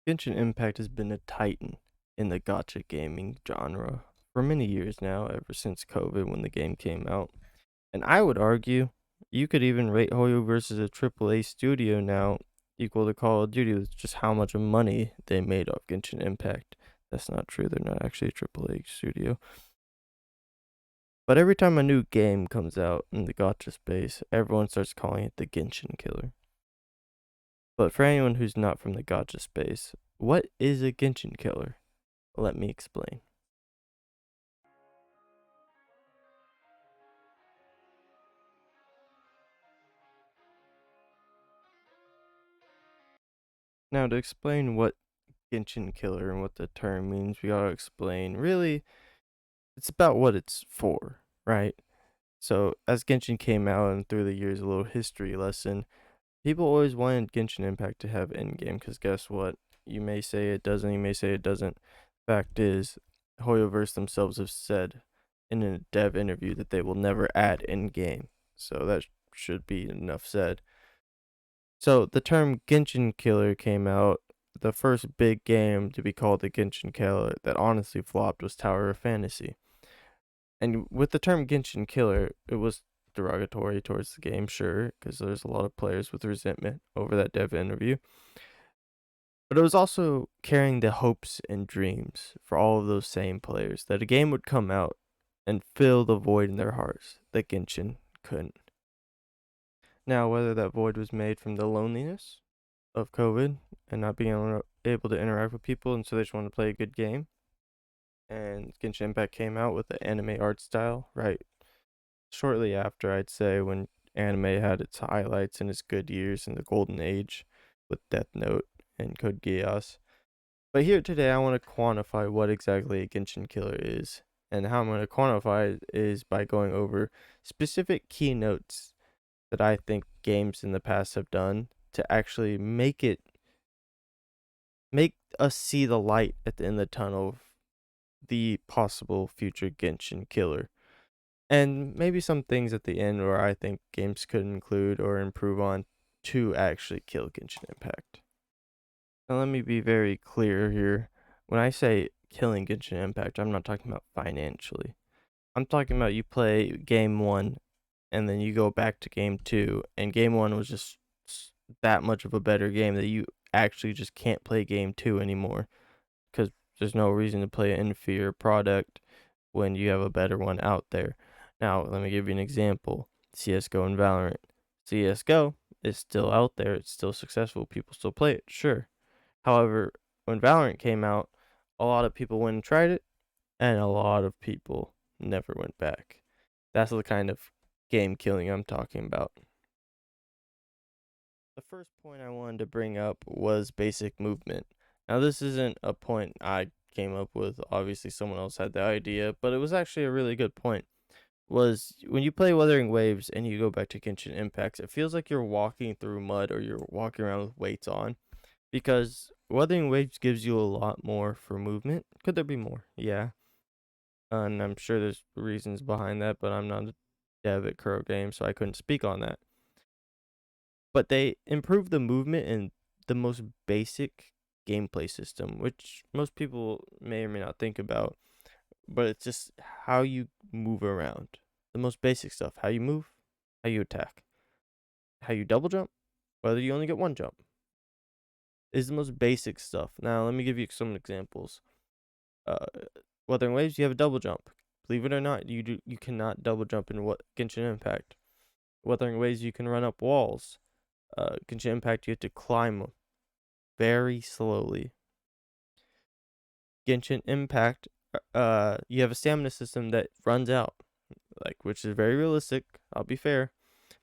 Genshin Impact has been a titan in the gacha gaming genre for many years now, ever since COVID when the game came out. And I would argue you could even rate Hoyo versus a AAA studio now equal to Call of Duty with just how much money they made off Genshin Impact. That's not true. They're not actually a AAA studio. But every time a new game comes out in the gacha space, everyone starts calling it the Genshin killer. But for anyone who's not from the gacha space, what is a Genshin killer? Let me explain. Now, to explain what Genshin killer and what the term means, we gotta explain really, it's about what it's for, right? So, as Genshin came out and through the years, a little history lesson, people always wanted Genshin Impact to have endgame because guess what? You may say it doesn't, you may say it doesn't. Fact is, Hoyoverse themselves have said in a dev interview that they will never add endgame. So, that should be enough said. So the term Genshin Killer came out. The first big game to be called the Genshin Killer that honestly flopped was Tower of Fantasy. And with the term Genshin Killer, it was derogatory towards the game, sure, because there's a lot of players with resentment over that dev interview. But it was also carrying the hopes and dreams for all of those same players that a game would come out and fill the void in their hearts that Genshin couldn't. Now, whether that void was made from the loneliness of COVID and not being able to interact with people, and so they just wanted to play a good game. And Genshin Impact came out with the anime art style, right? Shortly after, I'd say, when anime had its highlights and its good years in the golden age with Death Note and Code Geass. But here today, I want to quantify what exactly a Genshin killer is. And how I'm going to quantify it is by going over specific keynotes that I think games in the past have done to actually make us see the light at the end of the tunnel of the possible future Genshin killer. And maybe some things at the end where I think games could include or improve on to actually kill Genshin Impact. Now, let me be very clear here. When I say killing Genshin Impact, I'm not talking about financially. I'm talking about you play game one and then you go back to game two, and game one was just that much of a better game that you actually just can't play game two anymore because there's no reason to play an inferior product when you have a better one out there. Now, let me give you an example. CS:GO and Valorant. CS:GO is still out there. It's still successful. People still play it, sure. However, when Valorant came out, a lot of people went and tried it, and a lot of people never went back. That's the kind of game killing I'm talking about. The first point I wanted to bring up was basic movement. Now, this isn't a point I came up with. Obviously, someone else had the idea, but it was actually a really good point. Was when you play Wuthering Waves and you go back to Genshin Impacts, it feels like you're walking through mud or you're walking around with weights on because Wuthering Waves gives you a lot more for movement. Could there be more? Yeah. And I'm sure there's reasons behind that, but I'm not a dev at Kuro Games, so I couldn't speak on that. But they improved the movement in the most basic gameplay system, which most people may or may not think about, but it's just how you move around. The most basic stuff: how you move, how you attack, how you double jump, whether you only get one jump, is the most basic stuff. Now, let me give you some examples. Uh, Wuthering Waves, you have a double jump. Believe it or not, you cannot double jump in what Genshin Impact. Wuthering Waves, you can run up walls. Genshin Impact, you have to climb very slowly. Genshin Impact, you have a stamina system that runs out, like, which is very realistic. I'll be fair.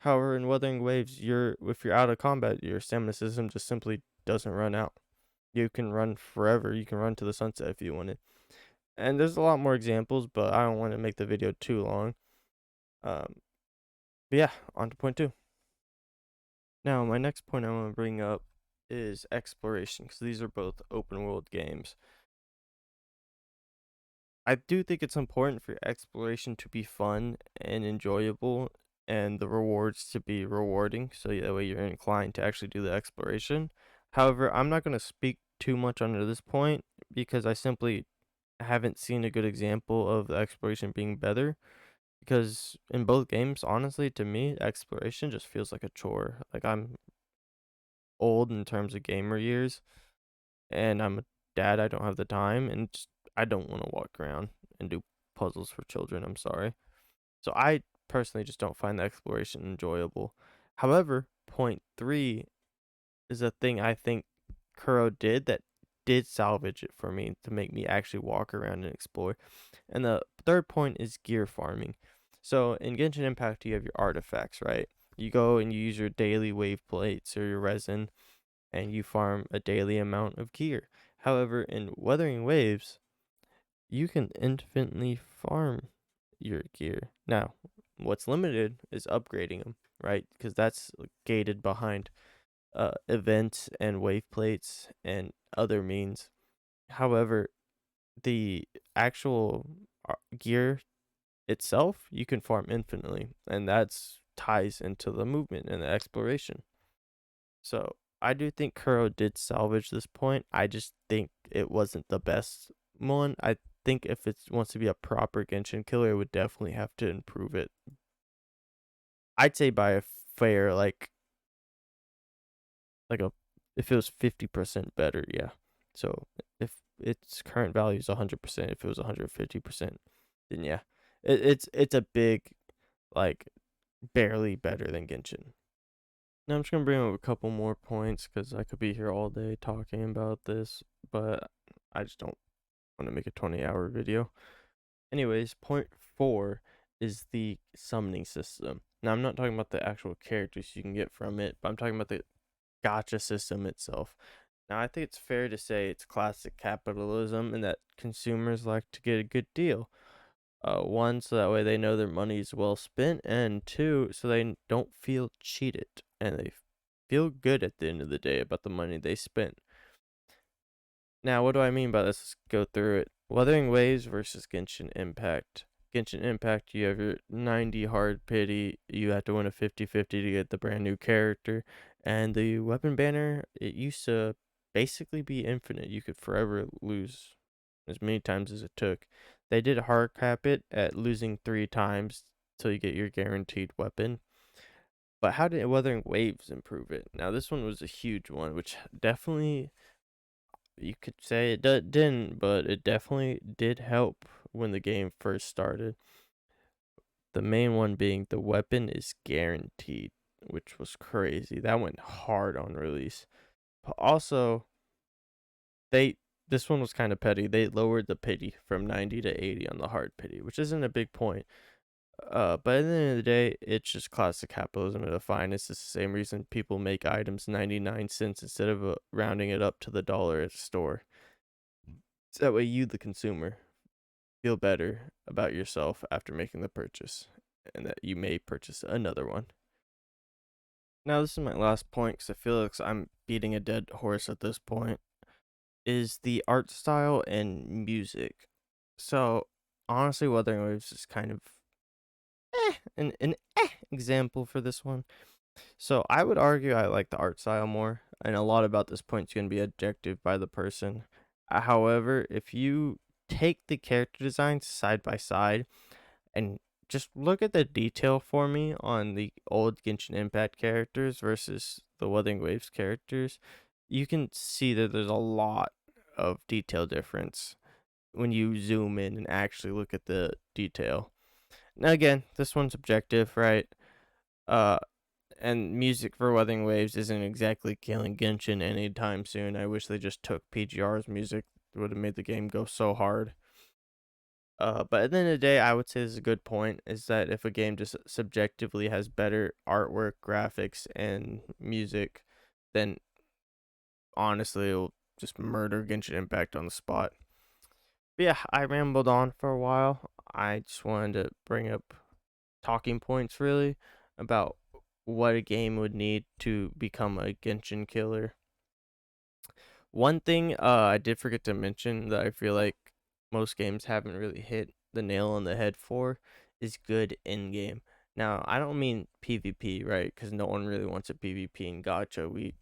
However, in Wuthering Waves, if you're out of combat, your stamina system just simply doesn't run out. You can run forever. You can run to the sunset if you wanted. And there's a lot more examples, but I don't want to make the video too long. But yeah, on to point two. Now, my next point I want to bring up is exploration, because these are both open world games. I do think it's important for exploration to be fun and enjoyable and the rewards to be rewarding so that way you're inclined to actually do the exploration. However, I'm not going to speak too much onto this point because I simply haven't seen a good example of the exploration being better. Because in both games, honestly, to me, exploration just feels like a chore. Like I'm old in terms of gamer years, and I'm a dad. I don't have the time, and just, I don't want to walk around and do puzzles for children. I'm sorry. So I personally just don't find the exploration enjoyable. However, point three is a thing I think Kuro did that did salvage it for me to make me actually walk around and explore. And the third point is gear farming. So in Genshin Impact, you have your artifacts, right? You go and you use your daily wave plates or your resin, and you farm a daily amount of gear. However, in Wuthering Waves, you can infinitely farm your gear. Now, what's limited is upgrading them, right? Because that's gated behind events and wave plates and other means. However, the actual gear itself, you can farm infinitely, and that's ties into the movement and the exploration. So I do think Kuro did salvage this point. I just think it wasn't the best one. I think if it wants to be a proper Genshin killer, it would definitely have to improve it. I'd say by a fair like a if it was 50% better, yeah. So if its current value is 100%, if it was 150%, then yeah, it's a big like barely better than Genshin. Now I'm just gonna bring up a couple more points because I could be here all day talking about this, but I just don't want to make a 20-hour video. Anyways, point four is the summoning system. Now I'm not talking about the actual characters you can get from it, but I'm talking about the gacha system itself. Now I think it's fair to say it's classic capitalism and that consumers like to get a good deal. One, so that way they know their money is well spent, and two, so they don't feel cheated and they feel good at the end of the day about the money they spent. Now, what do I mean by this? Let's go through it. Wuthering Waves versus Genshin Impact. Genshin Impact, you have your 90 hard pity. You have to win a 50-50 to get the brand new character. And the weapon banner, it used to basically be infinite. You could forever lose as many times as it took. They did hard cap it at losing 3 times till you get your guaranteed weapon. But how did Wuthering Waves improve it? Now, this one was a huge one, which definitely you could say it didn't, but it definitely did help when the game first started. The main one being the weapon is guaranteed, which was crazy. That went hard on release. But also, they this one was kind of petty. They lowered the pity from 90 to 80 on the hard pity, which isn't a big point. But at the end of the day, it's just classic capitalism at a finest. It's the same reason people make items 99 cents instead of rounding it up to the dollar at a store. So that way you, the consumer, feel better about yourself after making the purchase and that you may purchase another one. Now, this is my last point because I feel like I'm beating a dead horse at this point, is the art style and music. So, honestly, Wuthering Waves is kind of an example for this one. So, I would argue I like the art style more, and a lot about this point is going to be objective by the person. However, if you take the character designs side by side, and just look at the detail for me on the old Genshin Impact characters versus the Wuthering Waves characters, you can see that there's a lot of detail difference when you zoom in and actually look at the detail. Now again, this one's objective, right? Uh and music for Wuthering Waves isn't exactly killing Genshin anytime soon. I wish they just took PGR's music. It would have made the game go so hard. But at the end of the day, I would say this is a good point, is that if a game just subjectively has better artwork, graphics, and music, then honestly, it'll just murder Genshin Impact on the spot. But yeah, I rambled on for a while. I just wanted to bring up talking points, really, about what a game would need to become a Genshin killer. One thing I did forget to mention that I feel like most games haven't really hit the nail on the head for is good in game. Now, I don't mean PvP, right? Because no one really wants a PvP in gacha. We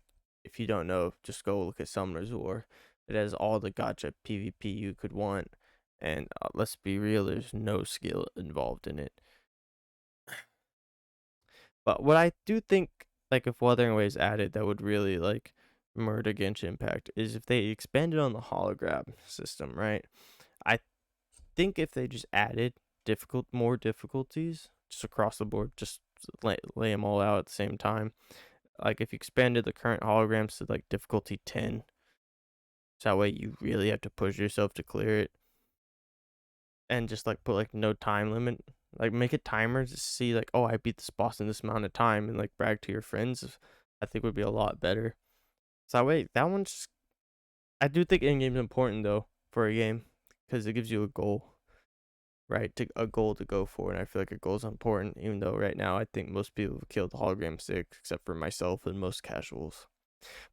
If you don't know, just go look at Summoner's War. It has all the gacha PvP you could want, and let's be real, there's no skill involved in it. But what I do think, like if Wuthering Waves added, that would really like murder Genshin Impact is if they expanded on the hologram system, right? I think if they just added more difficulties just across the board, just lay them all out at the same time. Like if you expanded the current holograms to like difficulty 10, so that way you really have to push yourself to clear it, and just like put like no time limit, like make a timer to see like, oh, I beat this boss in this amount of time, and like brag to your friends. I think would be a lot better. So that way, that one's. I do think in game's important though for a game because it gives you a goal, right? To a goal to go for, and I feel like a goal is important. Even though right now I think most people have killed the hologram stick, except for myself and most casuals.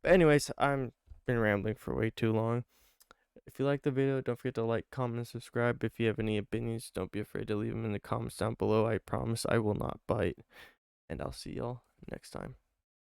But anyways, I'm been rambling for way too long. If you like the video, don't forget to like, comment, and subscribe. If you have any opinions, don't be afraid to leave them in the comments down below. I promise I will not bite. And I'll see y'all next time.